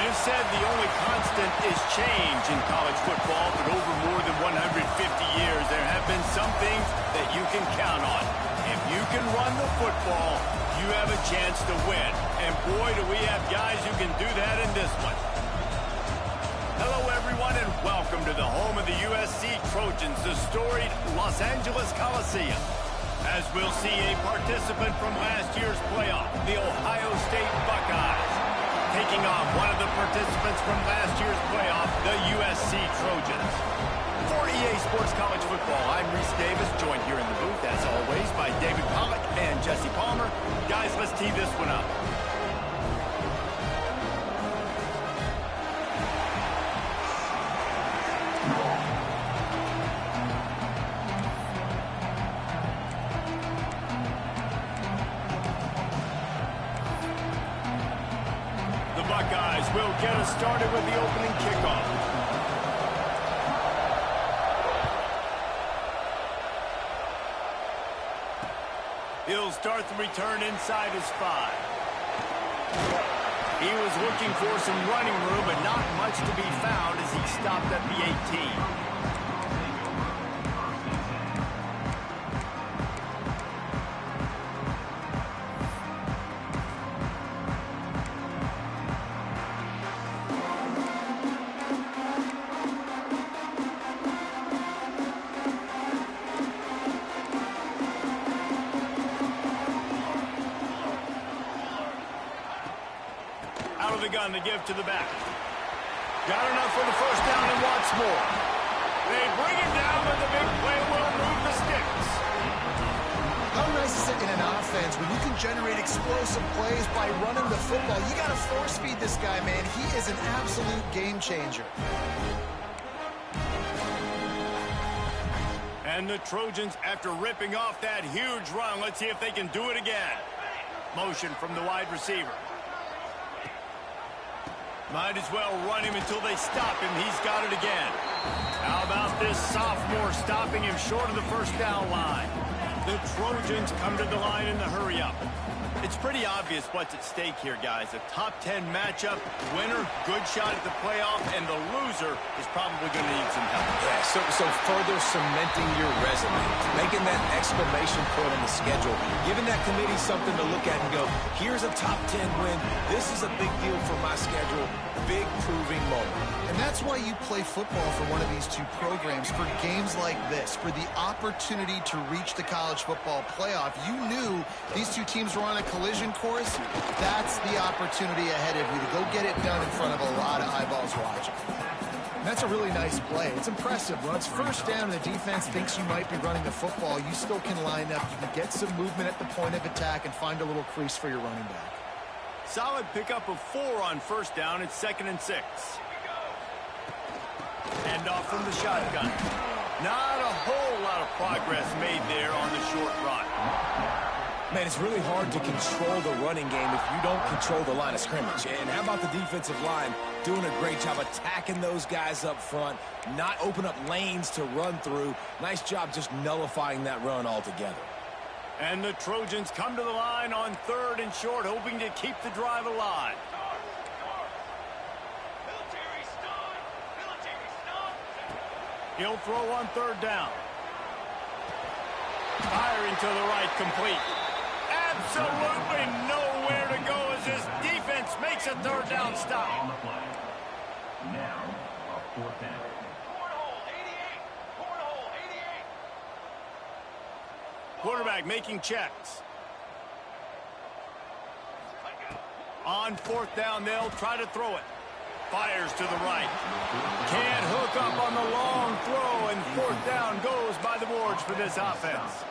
It is said the only constant is change in college football, but over more than 150 years, there have been some things that you can count on. If you can run the football, you have a chance to win. And boy, do we have guys who can do that in this one. Hello, everyone, and welcome to the home of the USC Trojans, the storied Los Angeles Coliseum. As we'll see a participant from last year's playoff, the Ohio State Buckeyes, taking on one of the participants from last year's playoff, the USC Trojans. For EA Sports College Football, I'm Reese Davis, joined here in the booth, as always, by David Pollack and Jesse Palmer. Guys, let's tee this one up. Buckeyes will get us started with the opening kickoff. He'll start the return inside his 5. He was looking for some running room, but not much to be found as he stopped at the 18. Out of the gun to give to the back. Got enough for the first down and wants more. They bring him down with the big play. Will move the sticks. How nice is it in an offense when you can generate explosive plays by running the football? You got to force feed this guy, man. He is an absolute game changer. And the Trojans, after ripping off that huge run, let's see if they can do it again. Motion from the wide receiver. Might as well run him until they stop him. He's got it again. How about this sophomore stopping him short of the first down line? The Trojans come to the line in the hurry-up. It's pretty obvious what's at stake here, guys. A top 10 matchup, winner, good shot at the playoff, and the loser is probably going to need some help. Yeah, so further cementing your resume, making that exclamation point on the schedule, giving that committee something to look at and go, here's a top 10 win. This is a big deal for my schedule. Big proving moment. And that's why you play football for one of these two programs, for games like this, for the opportunity to reach the college football playoff. You knew these two teams were on a collision course. That's the opportunity ahead of you to go get it done in front of a lot of eyeballs watching. That's a really nice play. It's impressive. When it's first down and the defense thinks you might be running the football, you still can line up. You can get some movement at the point of attack and find a little crease for your running back. Solid pickup of 4 on first down. It's 2nd and 6. Hand off from the shotgun. Not a whole lot of progress made there on the short run. Man, it's really hard to control the running game if you don't control the line of scrimmage. And how about the defensive line doing a great job attacking those guys up front, not open up lanes to run through. Nice job just nullifying that run altogether. And the Trojans come to the line on 3rd and short, hoping to keep the drive alive. He'll throw on 3rd down. Firing to the right, complete. Absolutely nowhere to go as this defense makes a 3rd down stop. On the play. Now, a 4th down. Quarterback making checks. On 4th down, they'll try to throw it. Fires to the right. Can't hook up on the long throw, and 4th down goes by the boards for this offense.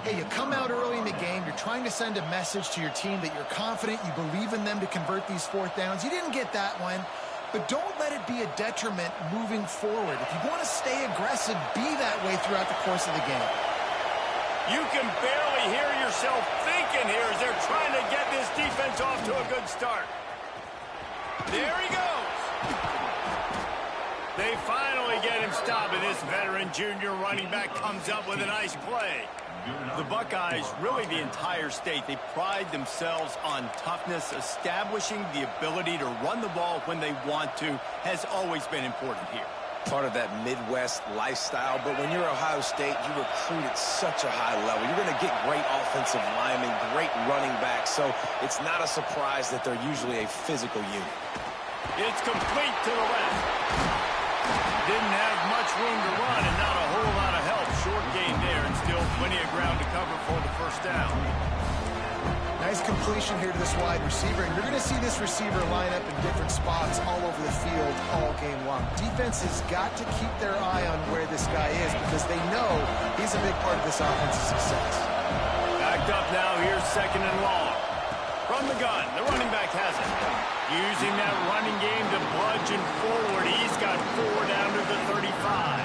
Hey, you come out early in the game, you're trying to send a message to your team that you're confident, you believe in them to convert these 4th downs. You didn't get that one, but don't let it be a detriment moving forward. If you want to stay aggressive, be that way throughout the course of the game. You can barely hear yourself thinking here as they're trying to get this defense off to a good start. There he goes. They finally get him stopped, and this veteran junior running back comes up with a nice play. The Buckeyes, really the entire state, they pride themselves on toughness. Establishing the ability to run the ball when they want to has always been important here. Part of that Midwest lifestyle, but when you're Ohio State, you recruit at such a high level. You're going to get great offensive linemen, great running backs, so it's not a surprise that they're usually a physical unit. It's complete to the left. Didn't have much room to run and not a whole lot of help. Short gain there and still plenty of ground to cover for the first down. Nice completion here to this wide receiver, and you're going to see this receiver line up in different spots all over the field all game long. Defense has got to keep their eye on where this guy is because they know he's a big part of this offense's success. Backed up now, here's second and long. From the gun, the running back has it. Using that running game to bludgeon forward, he's got 4 down to the 35.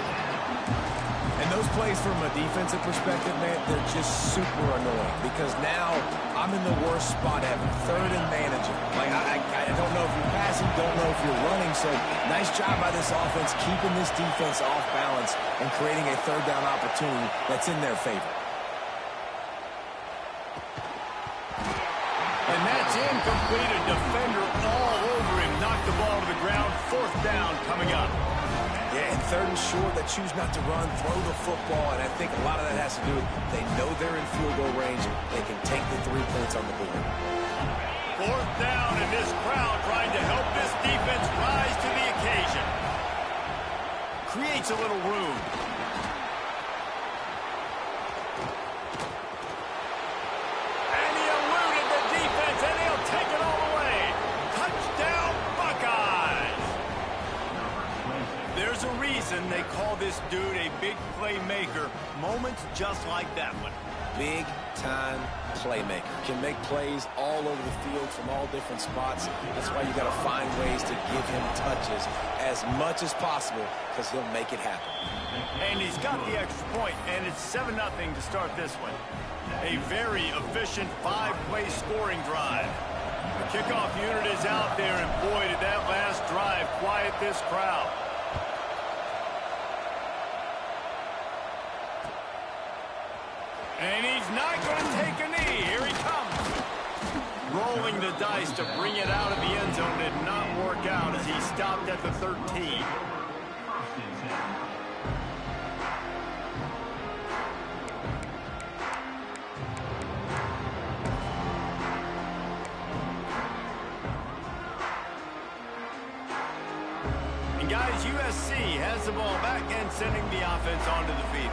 And those plays from a defensive perspective, man, they're just super annoying because now I'm in the worst spot ever. Third and manageable. Like, I don't know if you're passing, don't know if you're running. So nice job by this offense keeping this defense off balance and creating a third down opportunity that's in their favor. And that's incomplete. A defender all over him. Knocked the ball to the ground. Fourth down coming up. Yeah, and third and short, they choose not to run, throw the football, and I think a lot of that has to do with they know they're in field goal range. They can take the 3 points on the board. Fourth down, and this crowd trying to help this defense rise to the occasion. Creates a little room. And he eluded the defense, and he'll take it all the way. Touchdown, Buckeyes! There's a reason they call this dude a big playmaker. Moments just like that one. Big-time playmaker. Can make plays all over the field from all different spots. That's why you got to find ways to give him touches as much as possible because he'll make it happen. And he's got the extra point, and it's 7-0 to start this one. A very efficient 5-play scoring drive. The kickoff unit is out there, and boy, did that last drive quiet this crowd. And he's not going to take a knee. Here he comes. Rolling the dice to bring it out of the end zone did not work out as he stopped at the 13. And guys, USC has the ball back and sending the offense onto the field.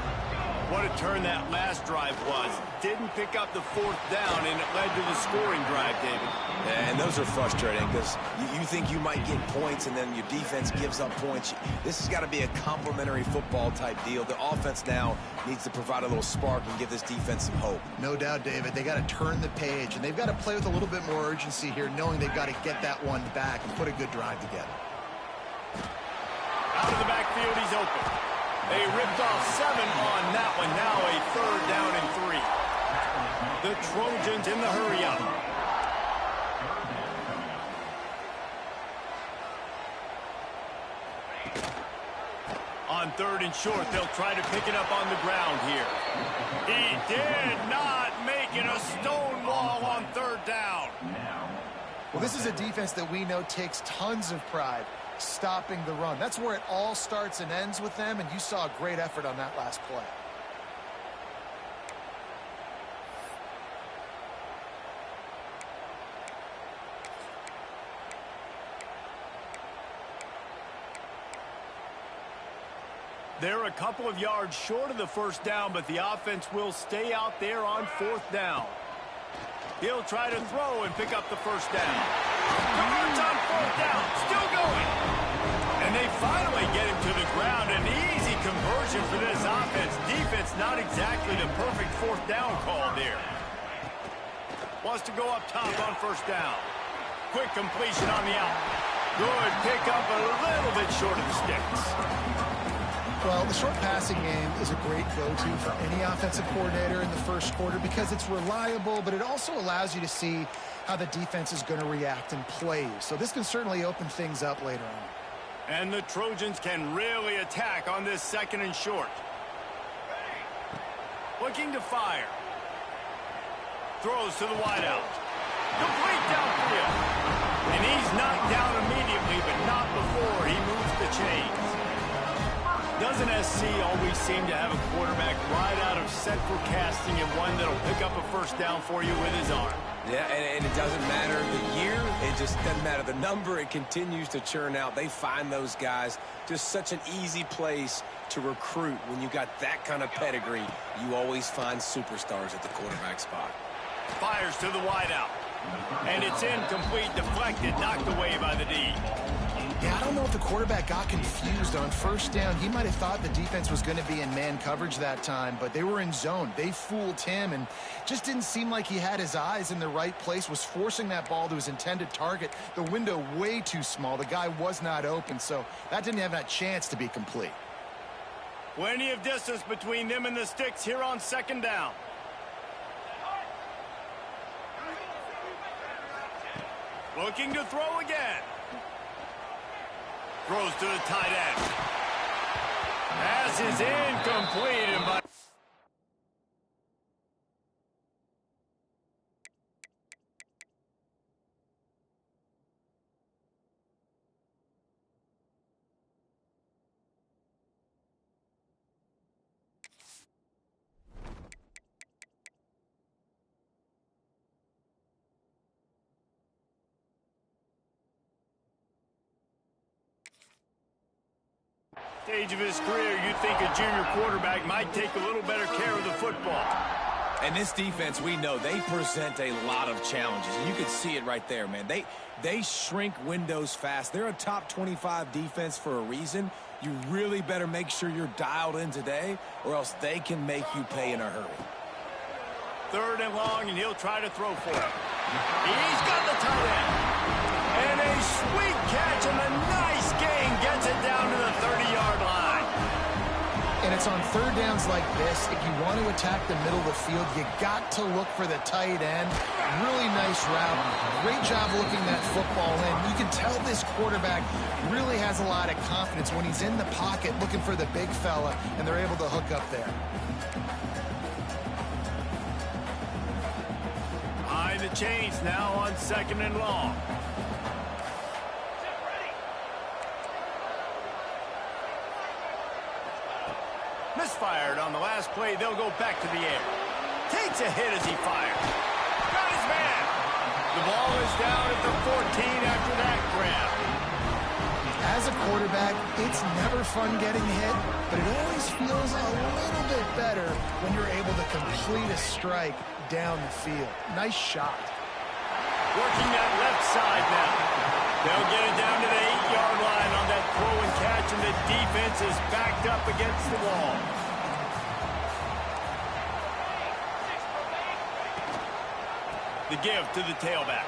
What a turn that last drive was. Didn't pick up the fourth down, and it led to the scoring drive, David. Yeah, and those are frustrating because you think you might get points, and then your defense gives up points. This has got to be a complementary football type deal. The offense now needs to provide a little spark and give this defense some hope. No doubt, David. They got to turn the page, and they've got to play with a little bit more urgency here, knowing they've got to get that one back and put a good drive together. Out of the backfield, he's open. They ripped off 7 on that one. Now a 3rd down and 3. The Trojans in the hurry up. On 3rd and short, they'll try to pick it up on the ground here. He did not make it a stone wall on 3rd down. Well, this is a defense that we know takes tons of pride stopping the run. That's where it all starts and ends with them, and you saw a great effort on that last play. They're a couple of yards short of the first down, but the offense will stay out there on 4th down. He'll try to throw and pick up the first down. Converts on 4th down, still going. And they finally get him to the ground. An easy conversion for this offense. Defense not exactly the perfect 4th down call there. Wants to go up top on 1st down. Quick completion on the out. Good pickup, a little bit short of the sticks. Well, the short passing game is a great go-to for any offensive coordinator in the first quarter because it's reliable, but it also allows you to see how the defense is going to react and play. So this can certainly open things up later on. And the Trojans can really attack on this 2nd and short. Looking to fire. Throws to the wideout. Complete downfield. And he's knocked down immediately, but not before he moves the chains. Doesn't SC always seem to have a quarterback right out of central casting and one that'll pick up a first down for you with his arm? Yeah, and it doesn't matter the year. It just doesn't matter the number. It continues to churn out. They find those guys. Just such an easy place to recruit. When you got that kind of pedigree, you always find superstars at the quarterback spot. Fires to the wideout. And it's incomplete, deflected, knocked away by the D. Yeah, I don't know if the quarterback got confused on first down. He might have thought the defense was going to be in man coverage that time, but they were in zone. They fooled him and just didn't seem like he had his eyes in the right place, was forcing that ball to his intended target. The window way too small. The guy was not open, so that didn't have that chance to be complete. Plenty of distance between them and the sticks here on second down. Looking to throw again. Throws to the tight end. Pass is incomplete. And by stage of his career, you'd think a junior quarterback might take a little better care of the football. And this defense, we know, they present a lot of challenges. You can see it right there, man. They shrink windows fast. They're a top 25 defense for a reason. You really better make sure you're dialed in today, or else they can make you pay in a hurry. Third and long, and he'll try to throw for it. He's got the tight end. And a sweet catch and a nice gain gets it down to the 30-yard line. And it's on third downs like this. If you want to attack the middle of the field, you got to look for the tight end. Really nice route. Great job looking that football in. You can tell this quarterback really has a lot of confidence when he's in the pocket looking for the big fella, and they're able to hook up there. High the chains now on second and long. Misfired on the last play. They'll go back to the air. Takes a hit as he fires. Got his man. The ball is down at the 14 after that grab. As a quarterback, it's never fun getting hit, but it always feels a little bit better when you're able to complete a strike down the field. Nice shot. Working that left side now. They'll get it down to the 8-yard line on that throw and catch, and the defense is backed up against the wall. The give to the tailback.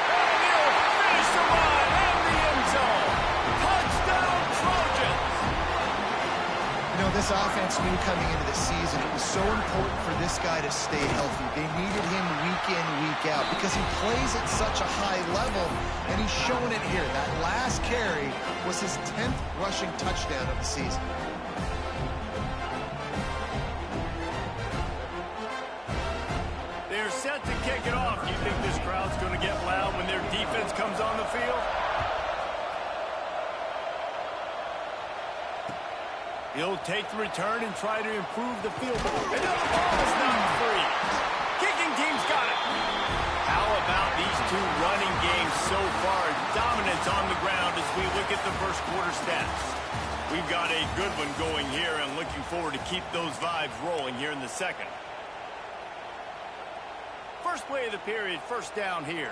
And he'll finish the run in the end zone. Touchdown, Trojans! You know, this offense knew coming into the season it was so important for this guy to stay healthy. They needed him week in, week out because he plays at such a high level, and he's shown it here. That last carry was his 10th rushing touchdown of the season. They're set to kick it off. Do you think this crowd's going to get loud when their defense comes on the field? He'll take the return and try to improve the field goal. And now the ball is knocked free. Kicking team's got it. How about these two running games so far? Dominance on the ground as we look at the first quarter stats. We've got a good one going here and looking forward to keep those vibes rolling here in the second. First play of the period, first down here.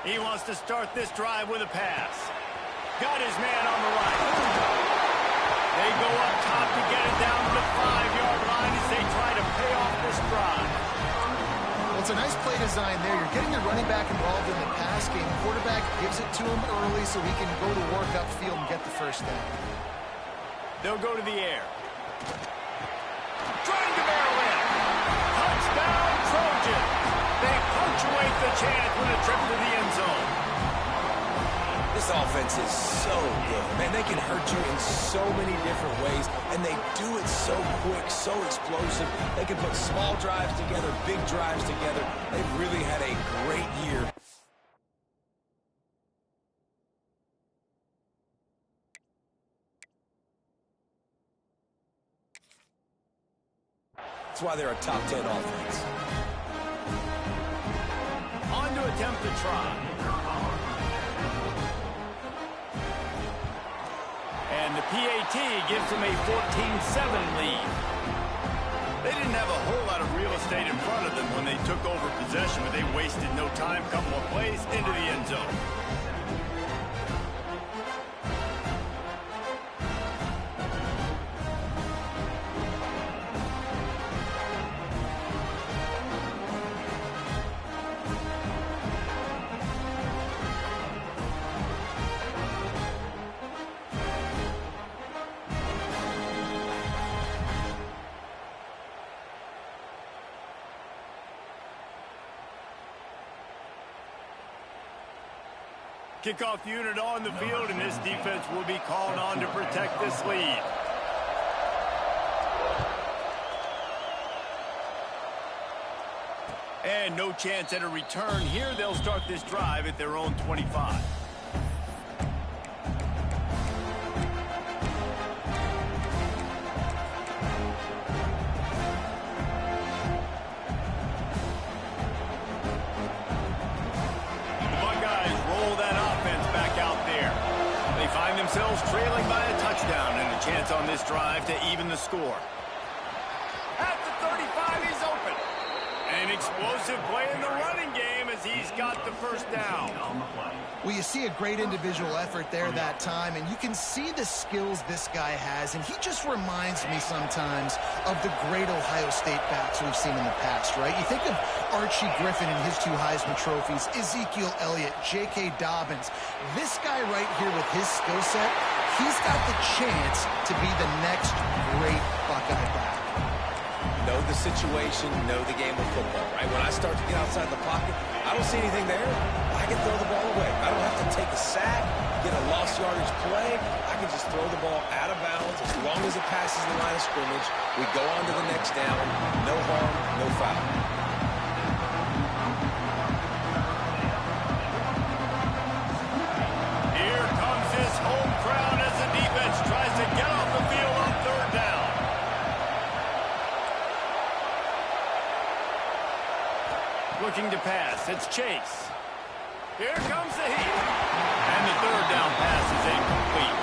He wants to start this drive with a pass. Got his man on the right. They go up top to get it down to the 5-yard line as they try to pay off this drive. Well, it's a nice play design there. You're getting the running back involved in the pass game. Quarterback gives it to him early so he can go to work upfield and get the first down. They'll go to the air. Trying to barrel in. Touchdown, Trojans. They punctuate the chance with a trip to the end zone. This offense is so good. Man, they can hurt you in so many different ways, and they do it so quick, so explosive. They can put small drives together, big drives together. They've really had a great year. That's why they're a top 10 offense. On to attempt the try. And the PAT gives them a 14-7 lead. They didn't have a whole lot of real estate in front of them when they took over possession, but they wasted no time. Couple of plays into the end zone. Kickoff unit on the field, and this defense will be called on to protect this lead. And no chance at a return here. They'll start this drive at their own 25. Themselves trailing by a touchdown and a chance on this drive to even the score. At the 35, he's open. An explosive play in the running game as he's got the first down. Well, you see a great individual effort there that time, and you can see the skills this guy has, and he just reminds me sometimes of the great Ohio State backs we've seen in the past, right? You think of Archie Griffin and his 2 Heisman trophies, Ezekiel Elliott, J.K. Dobbins. This guy right here with his skill set, he's got the chance to be the next great Buckeye back. Know the situation, know the game of football, right? When I start to get outside the pocket, I don't see anything there. I can throw the ball away. I don't have to take a sack, get a lost yardage play. I can just throw the ball out of bounds. As long as it passes the line of scrimmage, we go on to the next down. No harm, no foul. Here comes his home crowd as the defense tries to get off the field on third down. Looking to pass. It's Chase. Here comes the heat. And the third down pass is incomplete.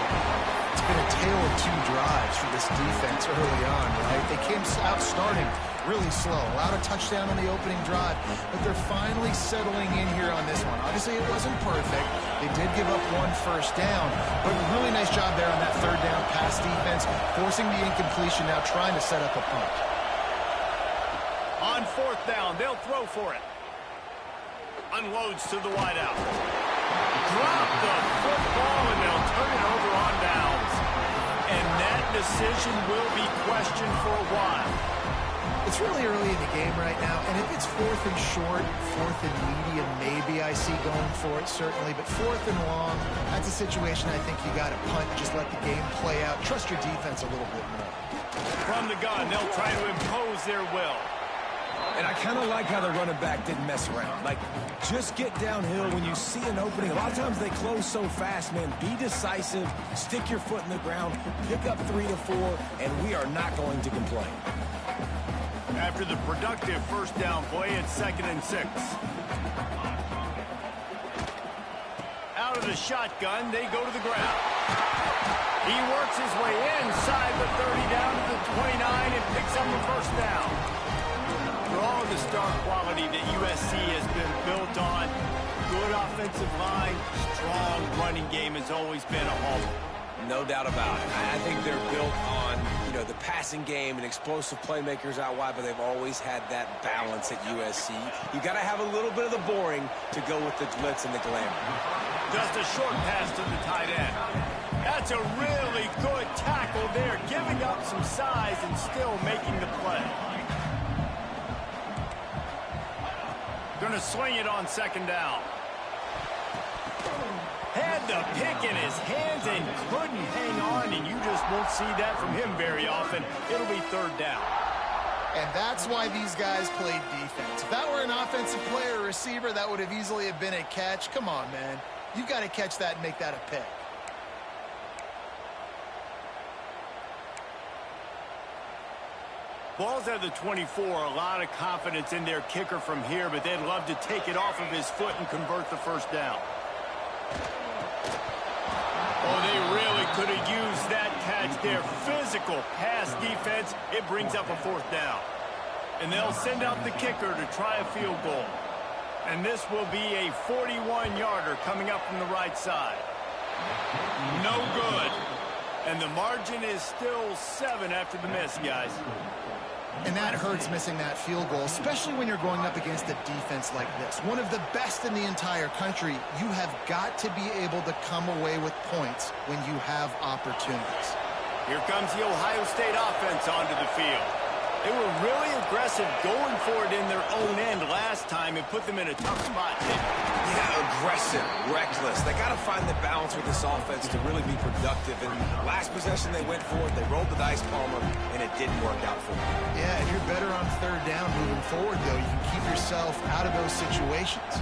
It's been a tale of 2 drives for this defense early on, right? They came out starting really slow. Allowed a touchdown on the opening drive, but they're finally settling in here on this one. Obviously, it wasn't perfect. They did give up 1 first down, but really nice job there on that third down pass defense, forcing the incompletion, now trying to set up a punt. On fourth down, they'll throw for it. Unloads to the wideout. Drop the football, and they'll turn it over on downs. And that decision will be questioned for a while. It's really early in the game right now, and if it's 4th and short, 4th and medium, maybe I see going for it, certainly. But 4th and long, that's a situation I think you got to punt, just let the game play out. Trust your defense a little bit more. From the gun, they'll try to impose their will. And I kind of like how the running back didn't mess around. Like, just get downhill when you see an opening. A lot of times they close so fast, man. Be decisive, stick your foot in the ground, pick up 3 to 4, and we are not going to complain. After the productive first down play, it's 2nd and 6. Out of the shotgun, they go to the ground. He works his way inside the 30 down to the 29 and picks up the first down. For all of the star quality that USC has been built on, good offensive line, strong running game has always been a hallmark. No doubt about it. I think they're built on, the passing game and explosive playmakers out wide, but they've always had that balance at USC. You got to have a little bit of the boring to go with the glitz and the glamour. Just a short pass to the tight end. That's a really good tackle there, giving up some size and still making the play. Going to swing it on 2nd down. Had the pick in his hands and couldn't hang on, and you just won't see that from him very often. It'll be third down. And that's why these guys played defense. If that were an offensive player or receiver, that would have easily have been a catch. Come on, man. You've got to catch that and make that a pick. Ball's at the 24, a lot of confidence in their kicker from here, but they'd love to take it off of his foot and convert the first down. Oh, they really could have used that catch there. Physical pass defense, it brings up a fourth down. And they'll send out the kicker to try a field goal. And this will be a 41-yarder coming up from the right side. No good. And the margin is still 7 after the miss, guys. And that hurts, missing that field goal, especially when you're going up against a defense like this. One of the best in the entire country. You have got to be able to come away with points when you have opportunities. Here comes the Ohio State offense onto the field. They were really aggressive going for it in their own end last time and put them in a tough spot. Yeah, aggressive, reckless. They got to find the balance with this offense to really be productive. And last possession they went for it, they rolled the dice, Palmer, and it didn't work out for them. Yeah, if you're better on third down moving forward, though, you can keep yourself out of those situations.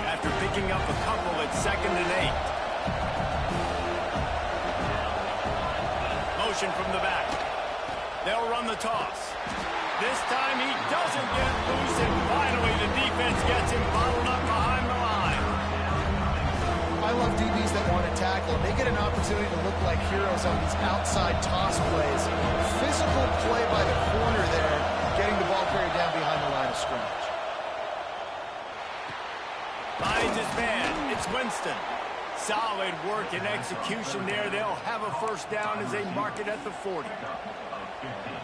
After picking up a couple at 2nd and 8. Motion from the back. They'll run the toss. This time he doesn't get loose, and finally the defense gets him bottled up behind the line. I love DBs that want to tackle, and they get an opportunity to look like heroes on these outside toss plays. Physical play by the corner there, getting the ball carried down behind the line of scrimmage. Finds his man. It's Winston. Solid work and execution there. They'll have a first down as they mark it at the 40.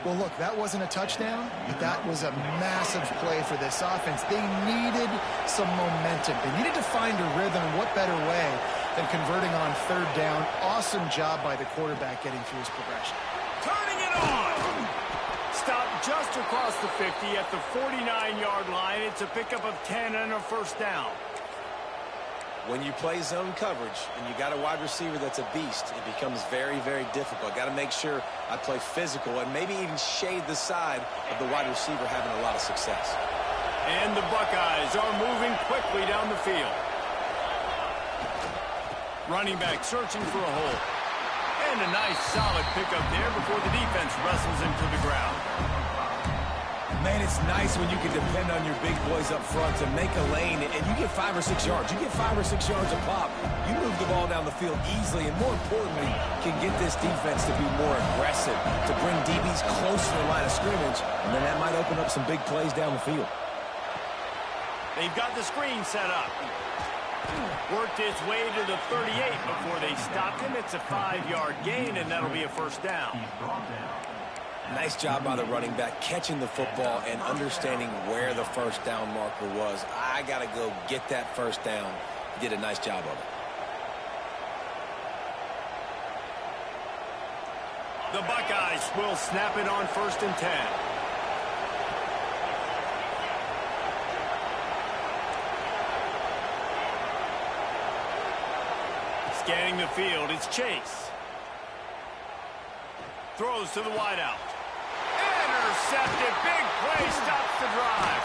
Well, look, that wasn't a touchdown, but that was a massive play for this offense. They needed some momentum. They needed to find a rhythm, and what better way than converting on third down. Awesome job by the quarterback getting through his progression. Turning it on! Stopped just across the 50 at the 49-yard line. It's a pickup of 10 and a first down. When you play zone coverage and you got a wide receiver that's a beast, it becomes very, very difficult. Got to make sure I play physical and maybe even shade the side of the wide receiver having a lot of success. And the Buckeyes are moving quickly down the field. Running back searching for a hole. And a nice solid pickup there before the defense wrestles him to the ground. Man, it's nice when you can depend on your big boys up front to make a lane, and you get 5 or 6 yards. You get 5 or 6 yards a pop. You move the ball down the field easily, and more importantly, can get this defense to be more aggressive, to bring DBs closer to the line of scrimmage, and then that might open up some big plays down the field. They've got the screen set up. Worked its way to the 38 before they stopped him. It's a 5-yard gain, and that'll be a first down. Nice job by the running back catching the football and understanding where the first down marker was. I got to go get that first down. He did a nice job of it. The Buckeyes will snap it on 1st and 10. Scanning the field, it's Chase. Throws to the wideout. Intercepted. Big play stops the drive.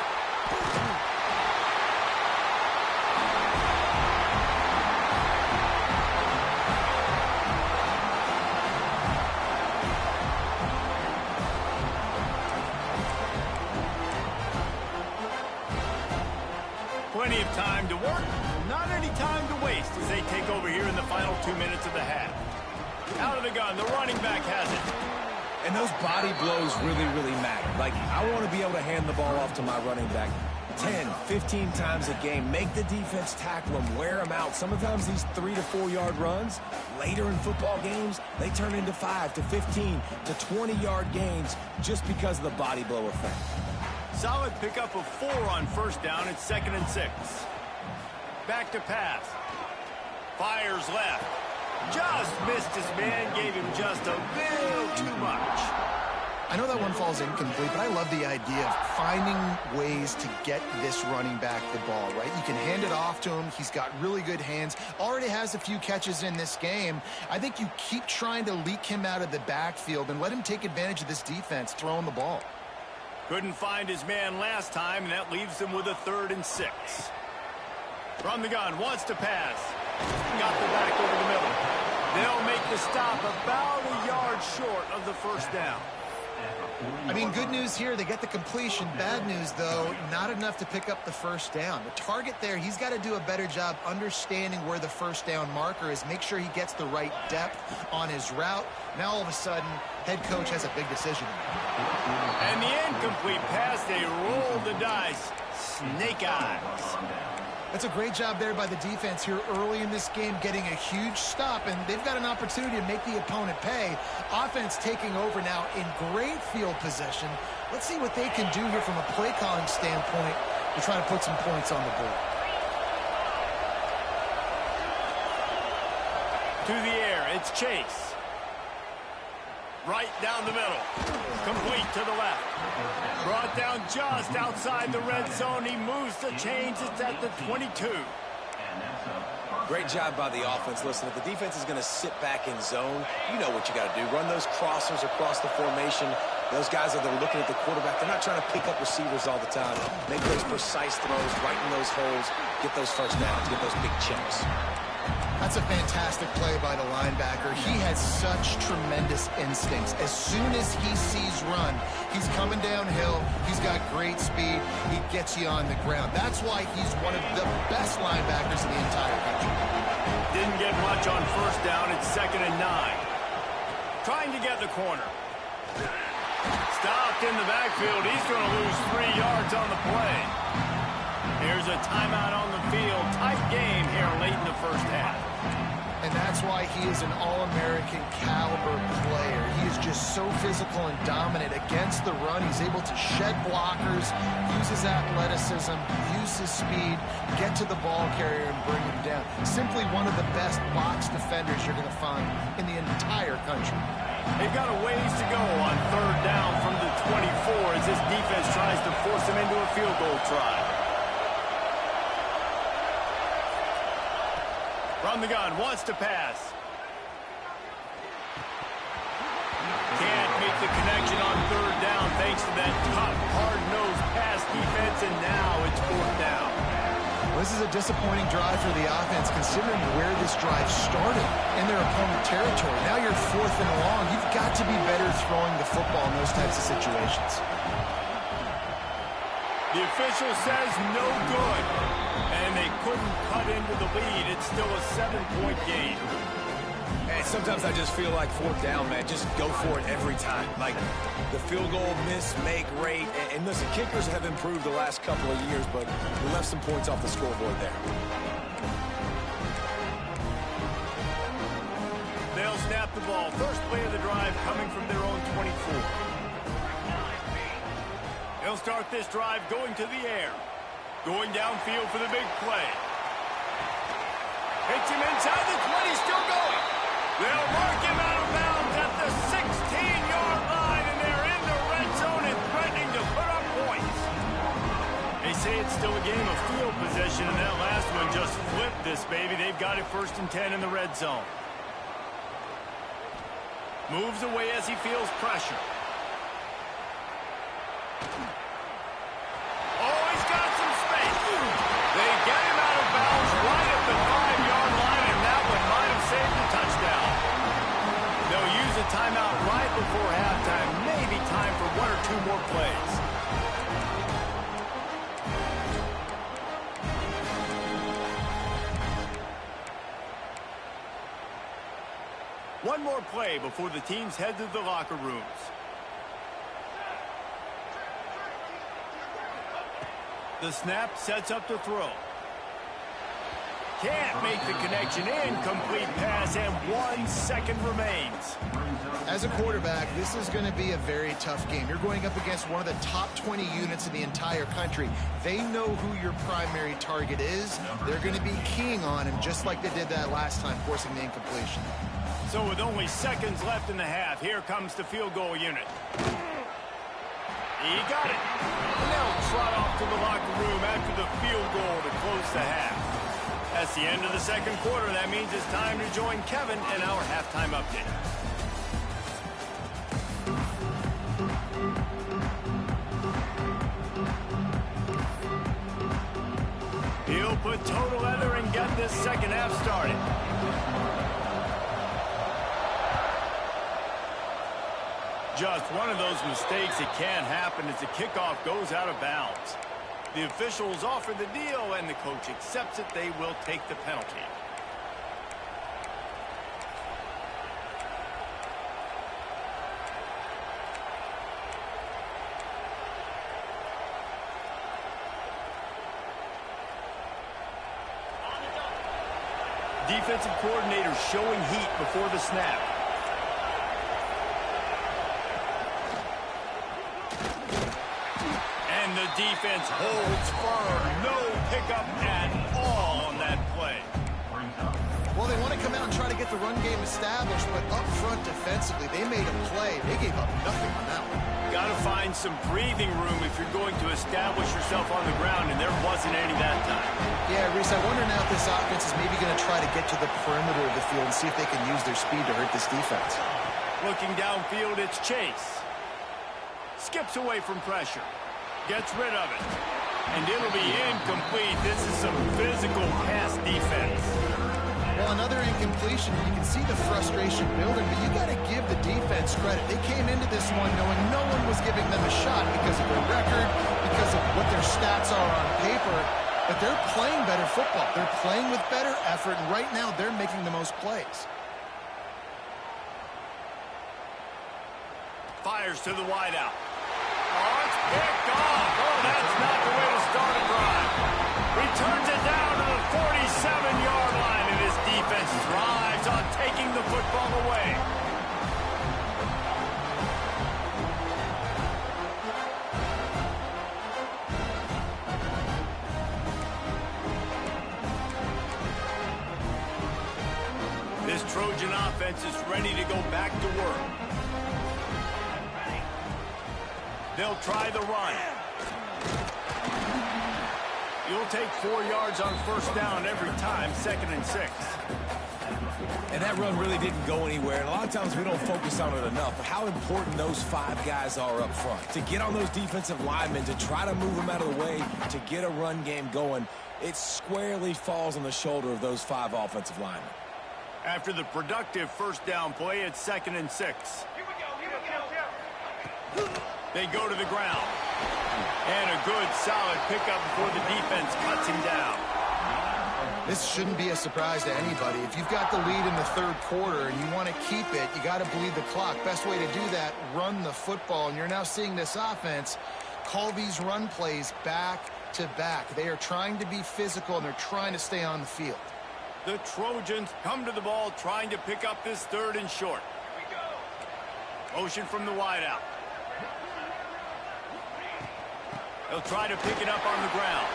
Plenty of time to work, not any time to waste as they take over here in the final 2 minutes of the half. Out of the gun, the running back has it. And those body blows really, really matter. Like, I want to be able to hand the ball off to my running back 10, 15 times a game. Make the defense tackle them, wear them out. Sometimes these 3 to 4 yard runs, later in football games, they turn into 5 to 15 to 20-yard gains just because of the body blow effect. Solid pickup of 4 on first down. It's 2nd and 6. Back to pass. Fires left. Just missed his man, gave him just a little too much. I know that one falls incomplete, but I love the idea of finding ways to get this running back the ball, right? You can hand it off to him. He's got really good hands. Already has a few catches in this game. I think you keep trying to leak him out of the backfield and let him take advantage of this defense throwing the ball. Couldn't find his man last time, and that leaves him with a 3rd and 6. From the gun, wants to pass. Got the back over the middle. They'll make the stop about a yard short of the first down. I mean, good news here, they get the completion. Bad news, though, not enough to pick up the first down. The target there, he's got to do a better job understanding where the first down marker is, make sure he gets the right depth on his route. Now, all of a sudden, head coach has a big decision. And the incomplete pass, they roll the dice. Snake eyes. That's a great job there by the defense here early in this game, getting a huge stop, and they've got an opportunity to make the opponent pay. Offense taking over now in great field position. Let's see what they can do here from a play calling standpoint to try to put some points on the board. To the air, it's Chase. Right down the middle. Complete to the left. Brought down just outside the red zone. He moves the chains. It's at the 22. Great job by the offense. Listen, if the defense is going to sit back in zone, you know what you got to do. Run those crossers across the formation. Those guys are there looking at the quarterback. They're not trying to pick up receivers all the time. Make those precise throws, right in those holes, get those first downs, get those big chunks. That's a fantastic play by the linebacker. He has such tremendous instincts. As soon as he sees run, he's coming downhill. He's got great speed. He gets you on the ground. That's why he's one of the best linebackers in the entire country. Didn't get much on first down. It's 2nd and 9. Trying to get the corner. Stopped in the backfield. He's going to lose 3 yards on the play. Here's a timeout on the field. Tight game here late in the first half. And that's why he is an All-American caliber player. He is just so physical and dominant against the run. He's able to shed blockers, use his athleticism, use his speed, get to the ball carrier and bring him down. Simply one of the best box defenders you're going to find in the entire country. They've got a ways to go on 3rd down from the 24 as this defense tries to force them into a field goal try. From the gun, wants to pass. Can't make the connection on 3rd down thanks to that tough, hard-nosed pass defense, and now it's 4th down. Well, this is a disappointing drive for the offense considering where this drive started in their opponent territory. Now you're 4th and long. You've got to be better throwing the football in those types of situations. The official says no good. And they couldn't cut into the lead. It's still a 7-point game. And sometimes I just feel like 4th down, man. Just go for it every time. Like the field goal miss, make rate. And listen, kickers have improved the last couple of years, but we left some points off the scoreboard there. They'll snap the ball. First play of the drive coming from their own 24. They'll start this drive going to the air. Going downfield for the big play. Hits him inside the 20, still going. They'll mark him out of bounds at the 16-yard line, and they're in the red zone and threatening to put up points. They say it's still a game of field possession, and that last one just flipped this baby. They've got it 1st and 10 in the red zone. Moves away as he feels pressure. They get him out of bounds right at the 5-yard line, and that one might have saved the touchdown. They'll use a timeout right before halftime. Maybe time for 1 or 2 more plays. One more play before the teams head to the locker rooms. The snap sets up to throw. Can't make the connection. Incomplete pass, and 1 second remains. As a quarterback, this is going to be a very tough game. You're going up against one of the top 20 units in the entire country. They know who your primary target is. They're going to be keying on him, just like they did that last time, forcing the incompletion. So with only seconds left in the half, here comes the field goal unit. He got it. And they'll trot off to the locker room after the field goal to close the half. That's the end of the second quarter. That means it's time to join Kevin in our halftime update. He'll put total leather and get this second half started. Just one of those mistakes that can happen as the kickoff goes out of bounds. The officials offer the deal, and the coach accepts it. They will take the penalty. Defensive coordinator showing heat before the snap. And the defense holds firm. No pickup at all on that play. Well, they want to come out and try to get the run game established, but up front defensively, they made a play. They gave up nothing on that one. Got to find some breathing room if you're going to establish yourself on the ground, and there wasn't any that time. Yeah, Reese, I wonder now if this offense is maybe going to try to get to the perimeter of the field and see if they can use their speed to hurt this defense. Looking downfield, it's Chase. Skips away from pressure. Gets rid of it. And it'll be incomplete. This is some physical pass defense. Well, another incompletion. You can see the frustration building, but you got to give the defense credit. They came into this one knowing no one was giving them a shot because of their record, because of what their stats are on paper. But they're playing better football. They're playing with better effort, and right now they're making the most plays. Fires to the wideout. Oh, it's picked off. Oh, that's not the way to start a drive. Returns it down to the 47-yard line, and his defense thrives on taking the football away. This Trojan offense is ready to go back to work. They'll try the run. You'll take 4 yards on first down every time, 2nd and 6. And that run really didn't go anywhere. And a lot of times we don't focus on it enough. But how important those 5 guys are up front. To get on those defensive linemen, to try to move them out of the way, to get a run game going, it squarely falls on the shoulder of those 5 offensive linemen. After the productive first down play, it's 2nd and 6. Here we go. They go to the ground. And a good, solid pickup before the defense cuts him down. This shouldn't be a surprise to anybody. If you've got the lead in the third quarter and you want to keep it, you got to bleed the clock. Best way to do that, run the football. And you're now seeing this offense call these run plays back to back. They are trying to be physical, and they're trying to stay on the field. The Trojans come to the ball, trying to pick up this 3rd and short. Motion from the wideout. They'll try to pick it up on the ground.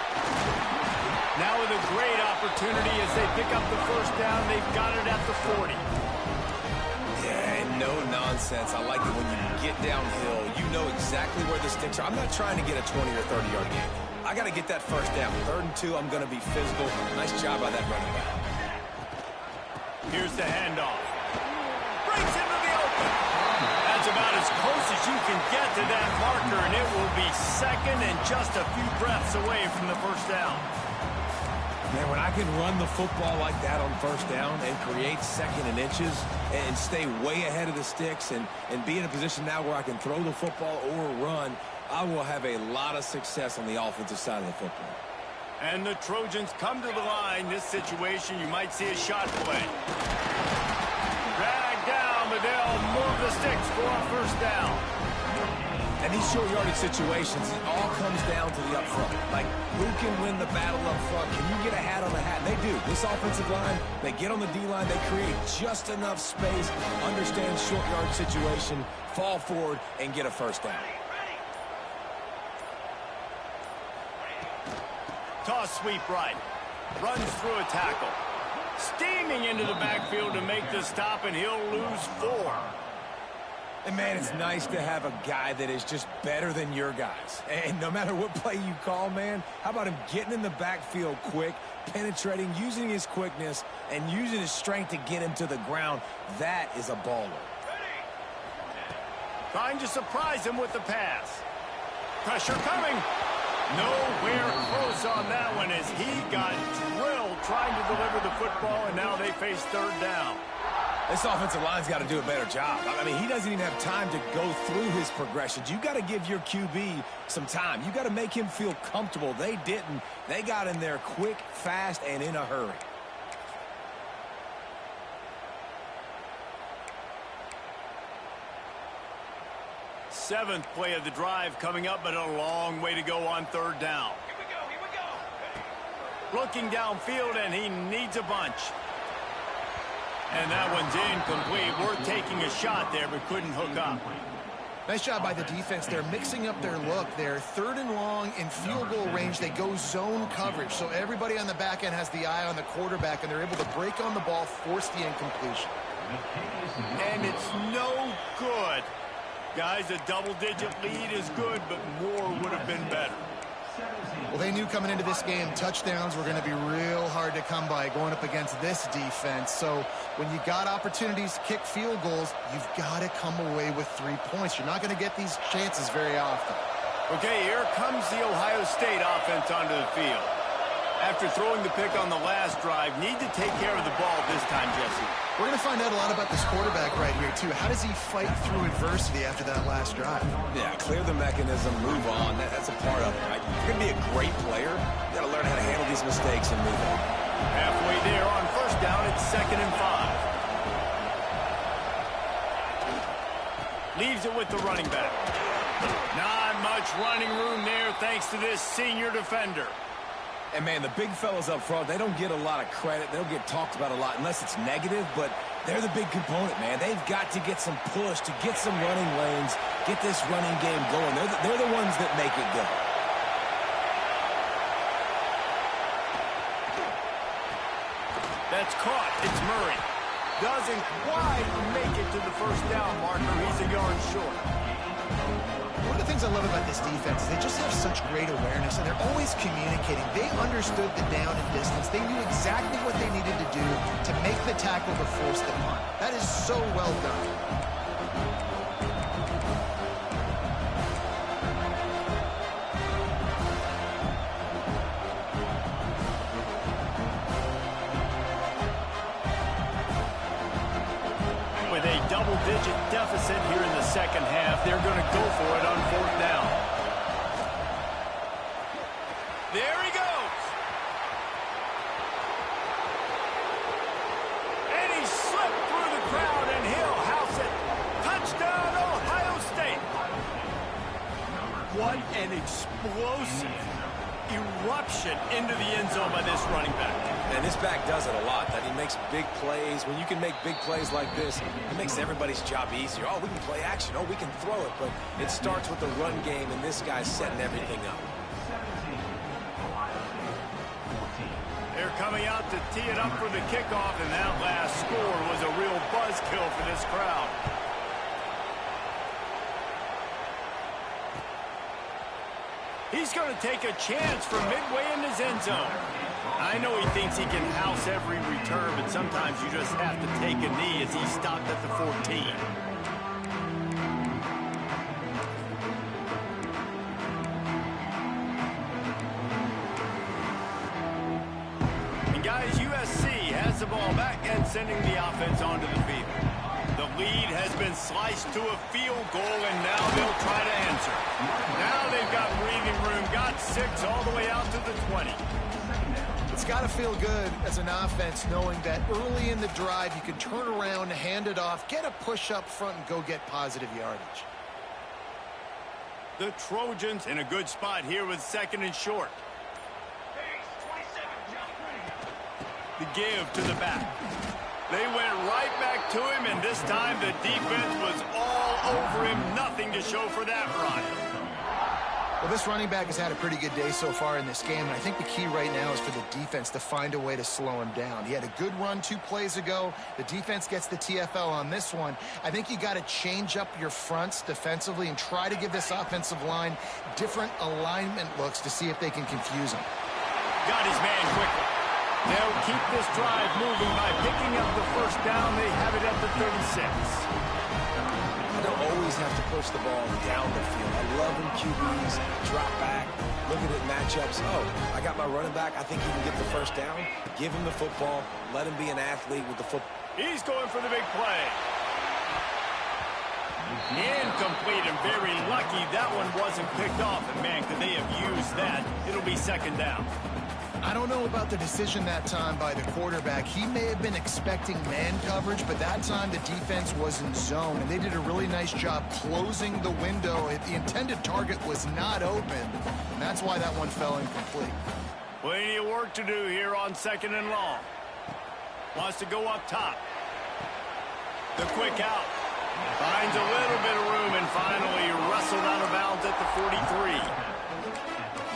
Now with a great opportunity as they pick up the first down. They've got it at the 40. Yeah, no nonsense. I like it when you get downhill. You know exactly where the sticks are. I'm not trying to get a 20 or 30-yard game. I got to get that first down. 3rd and 2, I'm going to be physical. Nice job by that running back. Here's the handoff. Breaks into the open. That's about as close as you can get to that marker, and it will be 2nd and just a few breaths away from the first down. Man, when I can run the football like that on first down and create 2nd and inches and stay way ahead of the sticks and be in a position now where I can throw the football or run, I will have a lot of success on the offensive side of the football. And the Trojans come to the line. This situation, you might see a shot play. Drag down, but they'll move the sticks for a first down. And these short yardage situations, it all comes down to the up front. Like, who can win the battle up front? Can you get a hat on the hat? They do. This offensive line, they get on the D-line, they create just enough space, understand short yardage situation, fall forward, and get a first down. Toss sweep right. Runs through a tackle. Steaming into the backfield to make the stop, and he'll lose 4. And, man, it's nice to have a guy that is just better than your guys. And no matter what play you call, man, how about him getting in the backfield quick, penetrating, using his quickness, and using his strength to get him to the ground? That is a baller. Trying to surprise him with the pass. Pressure coming. Nowhere close on that one as he got drilled trying to deliver the football, and now they face third down. This offensive line's got to do a better job. I mean, he doesn't even have time to go through his progressions. You got to give your QB some time. You got to make him feel comfortable. They didn't. They got in there quick, fast, and in a hurry. Seventh play of the drive coming up, but a long way to go on third down. Here we go, here we go. Looking downfield, and he needs a bunch. And that one's incomplete. Worth taking a shot there, but couldn't hook up. Nice job by the defense. They're mixing up their look. They're third and long in field goal range. They go zone coverage. So everybody on the back end has the eye on the quarterback, and they're able to break on the ball, force the incompletion. And it's no good. Guys, a double-digit lead is good, but more would have been better. Well, they knew coming into this game touchdowns were going to be real hard to come by going up against this defense. So when you got opportunities to kick field goals, you've got to come away with 3 points. You're not going to get these chances very often. Okay, here comes the Ohio State offense onto the field. After throwing the pick on the last drive, need to take care of the ball this time, Jesse. We're going to find out a lot about this quarterback right here, too. How does he fight through adversity after that last drive? Yeah, clear the mechanism, move on. That's a part of it, right? You're going to be a great player. You got to learn how to handle these mistakes and move on. Halfway there on first down, it's 2nd and 5. Leaves it with the running back. Not much running room there thanks to this senior defender. And, man, the big fellas up front, they don't get a lot of credit. They don't get talked about a lot unless it's negative, but they're the big component, man. They've got to get some push, to get some running lanes, get this running game going. They're the ones that make it go. That's caught. It's Murray. Doesn't quite make it to the first down marker. He's a yard short. One of the things I love about this defense is they just have such great awareness, and they're always communicating. They understood the down and distance. They knew exactly what they needed to do to make the tackle to force the punt. That is so well done. With a double-digit deficit here in the second half, they're going to go for it on fourth down. There he goes. And he slipped through the crowd, and he'll house it. Touchdown, Ohio State. What an explosive eruption into the end zone by this running back. And this back does it a lot. That he makes big plays. When you can make big plays like this, it makes everybody's job easier. Oh, we can play action. Oh, we can throw it. But it starts with the run game, and this guy's setting everything up. They're coming out to tee it up for the kickoff, and that last score was a real buzzkill for this crowd. He's going to take a chance from midway in his end zone. I know he thinks he can house every return, but sometimes you just have to take a knee as he stopped at the 14. And guys, USC has the ball back and sending the offense onto the field. The lead has been sliced to a field goal, and now they'll try to answer. Now they've got breathing room, got 6 all the way out to the 20. It's got to feel good as an offense knowing that early in the drive you can turn around, hand it off, get a push up front, and go get positive yardage. The Trojans in a good spot here with 2nd and short. The give to the back. They went right back to him, and this time the defense was all over him. Nothing to show for that run. Well, this running back has had a pretty good day so far in this game, and I think the key right now is for the defense to find a way to slow him down. He had a good run 2 plays ago. The defense gets the TFL on this one. I think you got to change up your fronts defensively and try to give this offensive line different alignment looks to see if they can confuse him. Got his man quickly. They'll keep this drive moving by picking up the first down. They have it at the 36. You don't always have to push the ball down the field. I love when QBs drop back, look at it matchups. Oh, I got my running back. I think he can get the first down. Give him the football. Let him be an athlete with the football. He's going for the big play. Incomplete, and very lucky that one wasn't picked off. And man, could they have used that? It'll be second down. I don't know about the decision that time by the quarterback. He may have been expecting man coverage, but that time the defense was in zone, and they did a really nice job closing the window. The intended target was not open, and that's why that one fell incomplete. Plenty of work to do here on second and long. Wants to go up top. The quick out. Finds a little bit of room and finally wrestled out of bounds at the 43.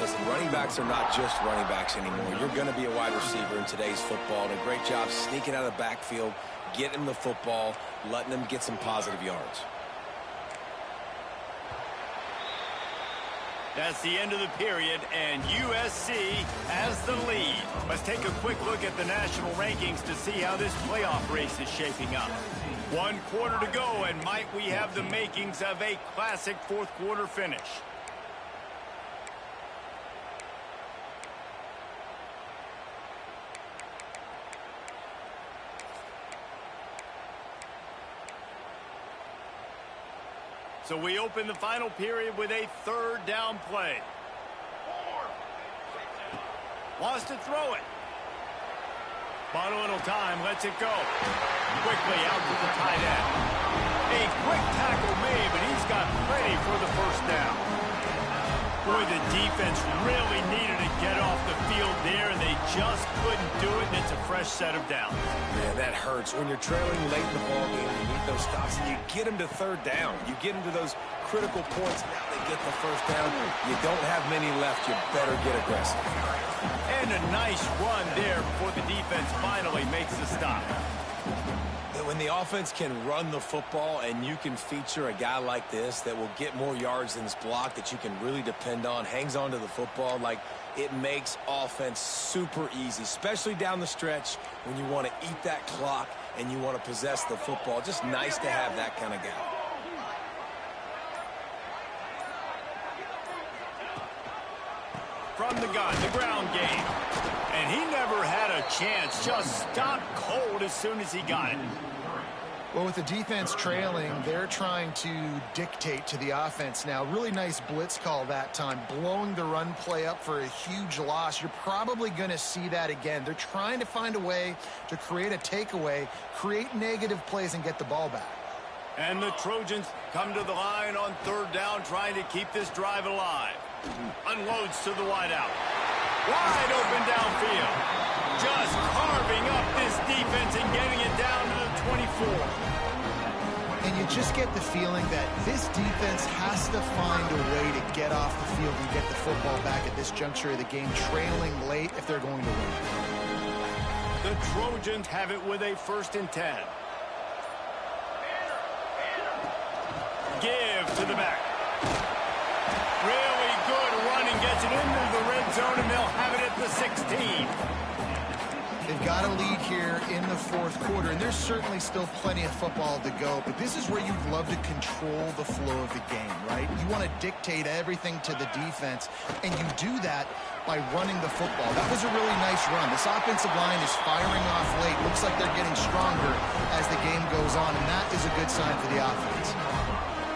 Listen, running backs are not just running backs anymore. You're going to be a wide receiver in today's football. And a great job sneaking out of the backfield, getting them the football, letting them get some positive yards. That's the end of the period, and USC has the lead. Let's take a quick look at the national rankings to see how this playoff race is shaping up. 1 quarter to go, and might we have the makings of a classic fourth quarter finish. So we open the final period with a third down play. Wants to throw it. Bought a little time, lets it go. Quickly out to the tight end. A quick tackle made, but he's got plenty for the first down. Boy, the defense really needed to get off the field there, and they just couldn't do it, and it's a fresh set of downs. Man, that hurts. When you're trailing late in the ballgame, you need those stops, and you get them to third down. You get them to those critical points. Now they get the first down. You don't have many left. You better get aggressive. And a nice run there before the defense finally makes the stop. When the offense can run the football and you can feature a guy like this that will get more yards than this block that you can really depend on, hangs on to the football, like it makes offense super easy, especially down the stretch when you want to eat that clock and you want to possess the football. Just nice to have that kind of guy. From the gun, the ground game. And he never had a chance, just stopped cold as soon as he got it. Well, with the defense trailing, they're trying to dictate to the offense now. Really nice blitz call that time, blowing the run play up for a huge loss. You're probably going to see that again. They're trying to find a way to create a takeaway, create negative plays, and get the ball back. And the Trojans come to the line on third down, trying to keep this drive alive. Unloads to the wideout. Wide open downfield. Just carving up this defense and getting it down to the 24. And you just get the feeling that this defense has to find a way to get off the field and get the football back at this juncture of the game, trailing late if they're going to win. The Trojans have it with a 1st and 10. Give to the back. Really good running, gets it into the red zone, and they'll have it at the 16. They've got a lead here in the 4th quarter, and there's certainly still plenty of football to go, but this is where you'd love to control the flow of the game, right? You want to dictate everything to the defense, and you do that by running the football. That was a really nice run. This offensive line is firing off late. Looks like they're getting stronger as the game goes on, and that is a good sign for the offense.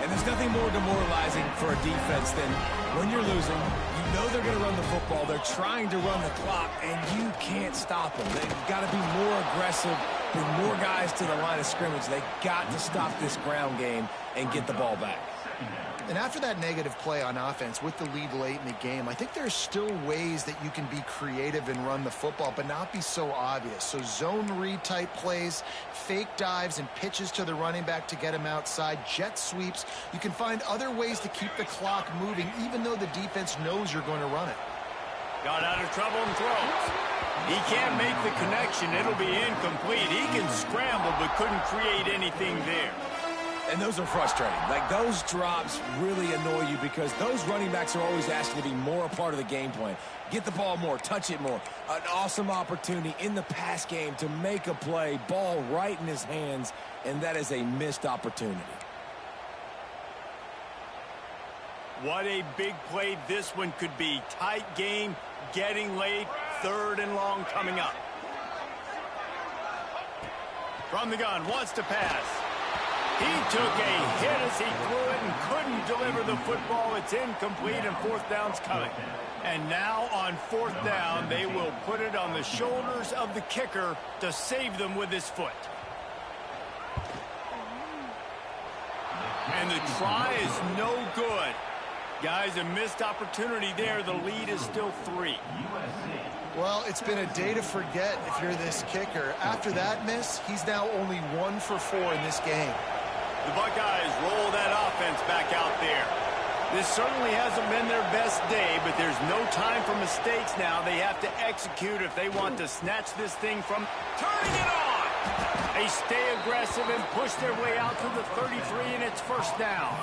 And there's nothing more demoralizing for a defense than when you're losing, you know they're going to run the football, they're trying to run the clock, and you can't stop them. They've got to be more aggressive, bring more guys to the line of scrimmage. They've got to stop this ground game and get the ball back. And after that negative play on offense with the lead late in the game, I think there's still ways that you can be creative and run the football, but not be so obvious. So zone read type plays, fake dives, and pitches to the running back to get him outside, jet sweeps. You can find other ways to keep the clock moving, even though the defense knows you're going to run it. Got out of trouble and throws. He can't make the connection. It'll be incomplete. He can scramble, but couldn't create anything there. And those are frustrating. Like, those drops really annoy you because those running backs are always asking to be more a part of the game plan. Get the ball more, touch it more. An awesome opportunity in the pass game to make a play, ball right in his hands, and that is a missed opportunity. What a big play this one could be. Tight game, getting late, 3rd and long coming up. From the gun, wants to pass. He took a hit as he threw it and couldn't deliver the football. It's incomplete and 4th down's coming. And now on 4th down, they will put it on the shoulders of the kicker to save them with his foot. And the try is no good. Guys, a missed opportunity there. The lead is still 3. Well, it's been a day to forget if you're this kicker. After that miss, he's now only 1 for 4 in this game. The Buckeyes roll that offense back out there. This certainly hasn't been their best day, but there's no time for mistakes now. They have to execute if they want to snatch this thing from turning it on. They stay aggressive and push their way out to the 33, and it's 1st down.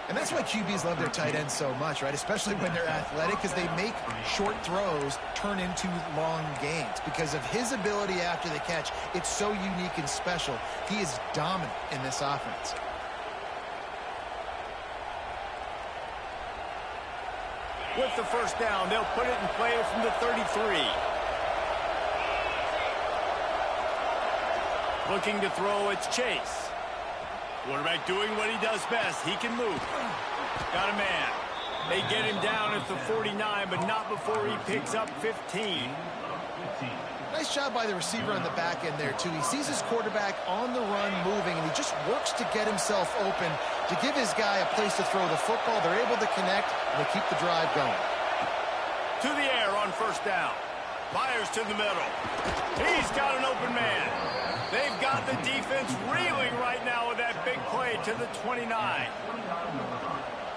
And that's why QBs love their tight ends so much, right? Especially when they're athletic, because they make short throws turn into long gains. Because of his ability after the catch, it's so unique and special. He is dominant in this offense. With the 1st down, they'll put it in play from the 33. Looking to throw, it's Chase. Quarterback doing what he does best. He can move. Got a man. They get him down at the 49, but not before he picks up 15. Nice job by the receiver on the back end there, too. He sees his quarterback on the run moving, and he just works to get himself open to give his guy a place to throw the football. They're able to connect, and they keep the drive going. To the air on 1st down. Fires to the middle. He's got an open man. They've got the defense reeling right now with that big play to the 29.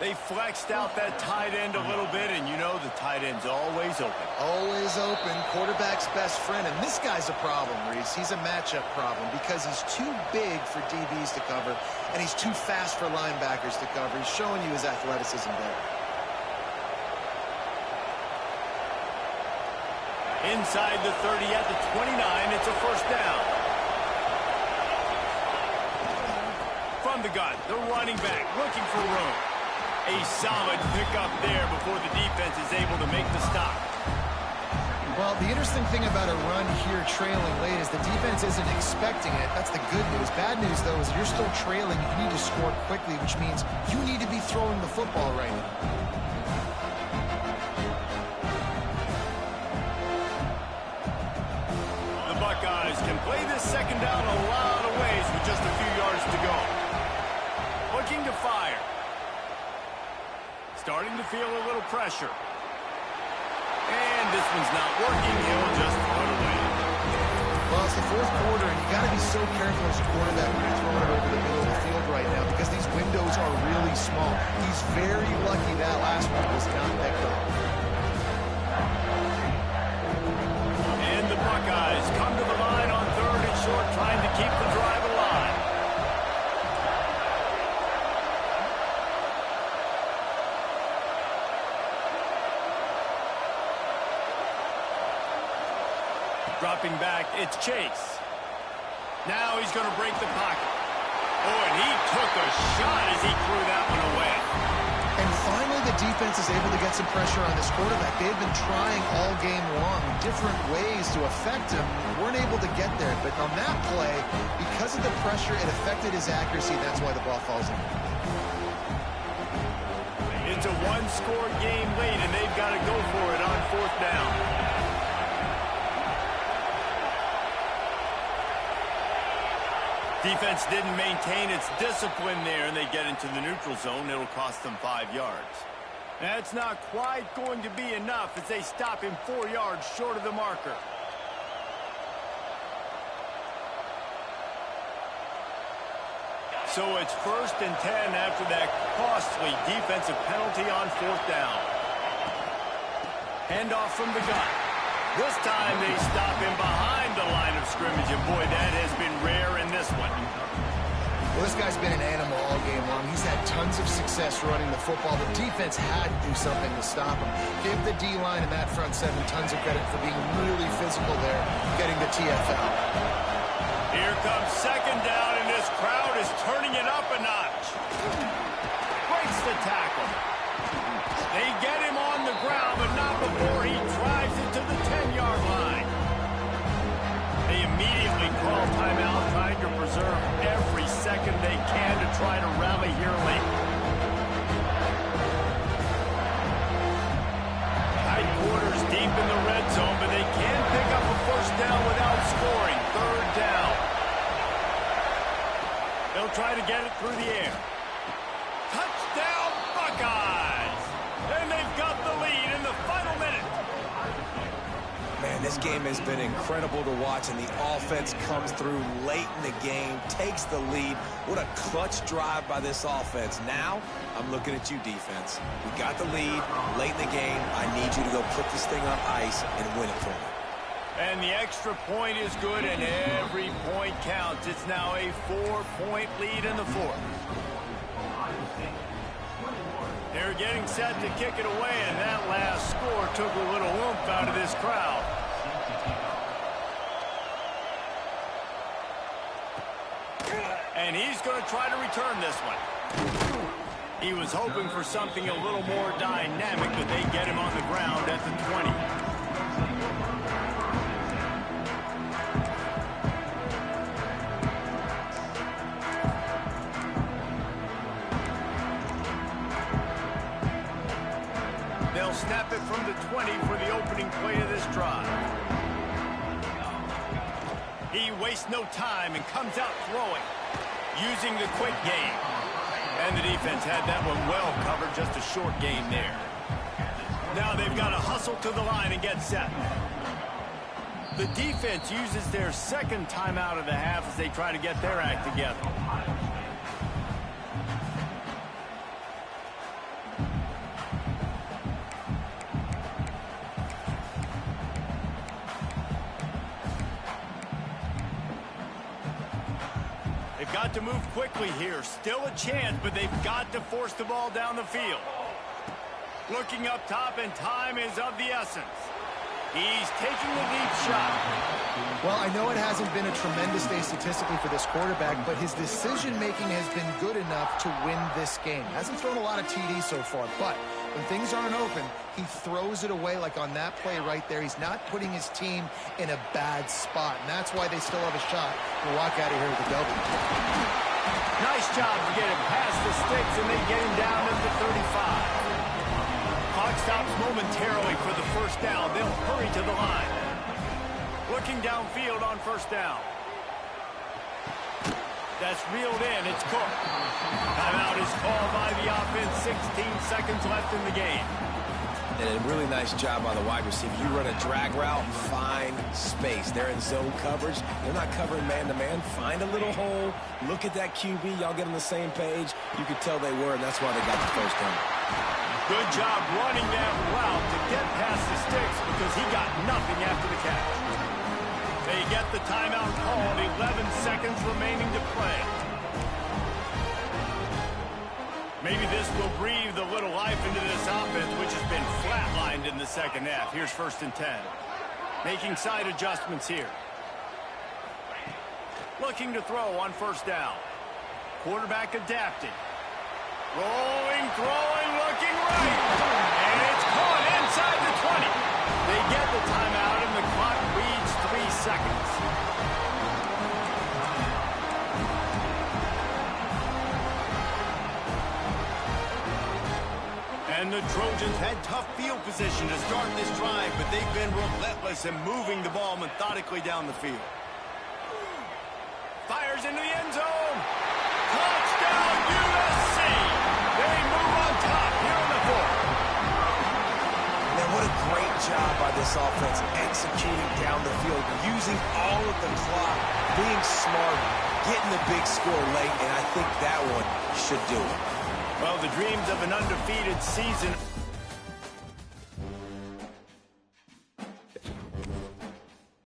They flexed out that tight end a little bit, and you know the tight end's always open. Always open, quarterback's best friend. And this guy's a problem, Reese. He's a matchup problem because he's too big for DBs to cover, and he's too fast for linebackers to cover. He's showing you his athleticism there. Inside the 30 at the 29, it's a 1st down. From the gun, the running back looking for room. A solid pickup there before the defense is able to make the stop. Well, the interesting thing about a run here trailing late is the defense isn't expecting it. That's the good news. Bad news, though, is you're still trailing. You need to score quickly, which means you need to be throwing the football right now. The Buckeyes can play this 2nd down a lot of ways with just a few yards to go. Looking to fire. Starting to feel a little pressure. And this one's not working. He'll just throw it away. Well, it's the 4th quarter, and you got to be so careful as a quarterback when you're throwing it over the middle of the field right now because these windows are really small. He's very lucky that last one was not picked up. And the Buckeyes come to the line on 3rd and short, trying to keep the drive alive. Dropping back, it's Chase. Now he's going to break the pocket. Oh, and he took a shot as he threw that one away. And finally, the defense is able to get some pressure on this quarterback. They've been trying all game long different ways to affect him. Weren't able to get there. But on that play, because of the pressure, it affected his accuracy. That's why the ball falls in. It's a 1-score game late, and they've got to go for it on 4th down. Defense didn't maintain its discipline there, and they get into the neutral zone. It'll cost them 5 yards. That's not quite going to be enough as they stop him 4 yards short of the marker. So it's 1st and 10 after that costly defensive penalty on 4th down. Handoff from the gun. This time they stop him behind the line of scrimmage, and boy, that has been rare in this one. Well, this guy's been an animal all game long. He's had tons of success running the football. The defense had to do something to stop him. Give the D-line and that front seven tons of credit for being really physical there, getting the TFL. Here comes 2nd down, and this crowd is turning it up a notch. Breaks the tackle. They get him on the ground, but not before he drives it to the 10-yard line. They immediately call timeout, trying to preserve every second they can to try to rally here late. Tight quarters deep in the red zone, but they can pick up a 1st down without scoring. 3rd down. They'll try to get it through the air. Touchdown, Buckeyes! And they've got the lead in the final minute. Man, this game has been incredible to watch, and the offense comes through late in the game, takes the lead. What a clutch drive by this offense. Now, I'm looking at you, defense. We got the lead late in the game. I need you to go put this thing on ice and win it for me. And the extra point is good, and every point counts. It's now a 4-point lead in the 4th. They're getting set to kick it away, and that last score took a little oomph out of this crowd. And he's going to try to return this one. He was hoping for something a little more dynamic, but they get him on the ground at the 20. They'll snap it from the 20 for the opening play of this drive. He wastes no time and comes out throwing, using the quick game. And the defense had that one well covered, just a short gain there. Now they've got to hustle to the line and get set. The defense uses their 2nd timeout of the half as they try to get their act together. They've got to move quickly here. Still a chance, but they've got to force the ball down the field. Looking up top, and time is of the essence. He's taking the deep shot. Well, I know it hasn't been a tremendous day statistically for this quarterback, but his decision-making has been good enough to win this game. Hasn't thrown a lot of TDs so far, but when things aren't open, he throws it away like on that play right there. He's not putting his team in a bad spot, and that's why they still have a shot to walk out of here with a W. Nice job to get him past the sticks, and they get him down at the 35. Clock stops momentarily for the 1st down. They'll hurry to the line. Looking downfield on 1st down. That's reeled in. It's cooked. Timeout is called by the offense. 16 seconds left in the game. And a really nice job by the wide receiver. You run a drag route, find space. They're in zone coverage. They're not covering man-to-man. Find a little hole. Look at that QB. Y'all get on the same page. You could tell they were, and that's why they got the 1st down. Good job running that route to get past the sticks because he got nothing after the catch. They get the timeout called. 11 seconds remaining to play. Maybe this will breathe a little life into this offense, which has been flatlined in the 2nd half. Here's 1st and 10. Making side adjustments here. Looking to throw on 1st down. Quarterback adapting. Rolling, throwing, looking right. And it's caught inside the 20. They get the timeout, and the clock reads 3 seconds. And the Trojans had tough field position to start this drive, but they've been relentless in moving the ball methodically down the field. Fires into the end zone. Touchdown, USC. They move on top here in the fourth. Man, what a great job by this offense executing down the field, using all of the clock, being smart, getting the big score late, and I think that one should do it. Well, the dreams of an undefeated season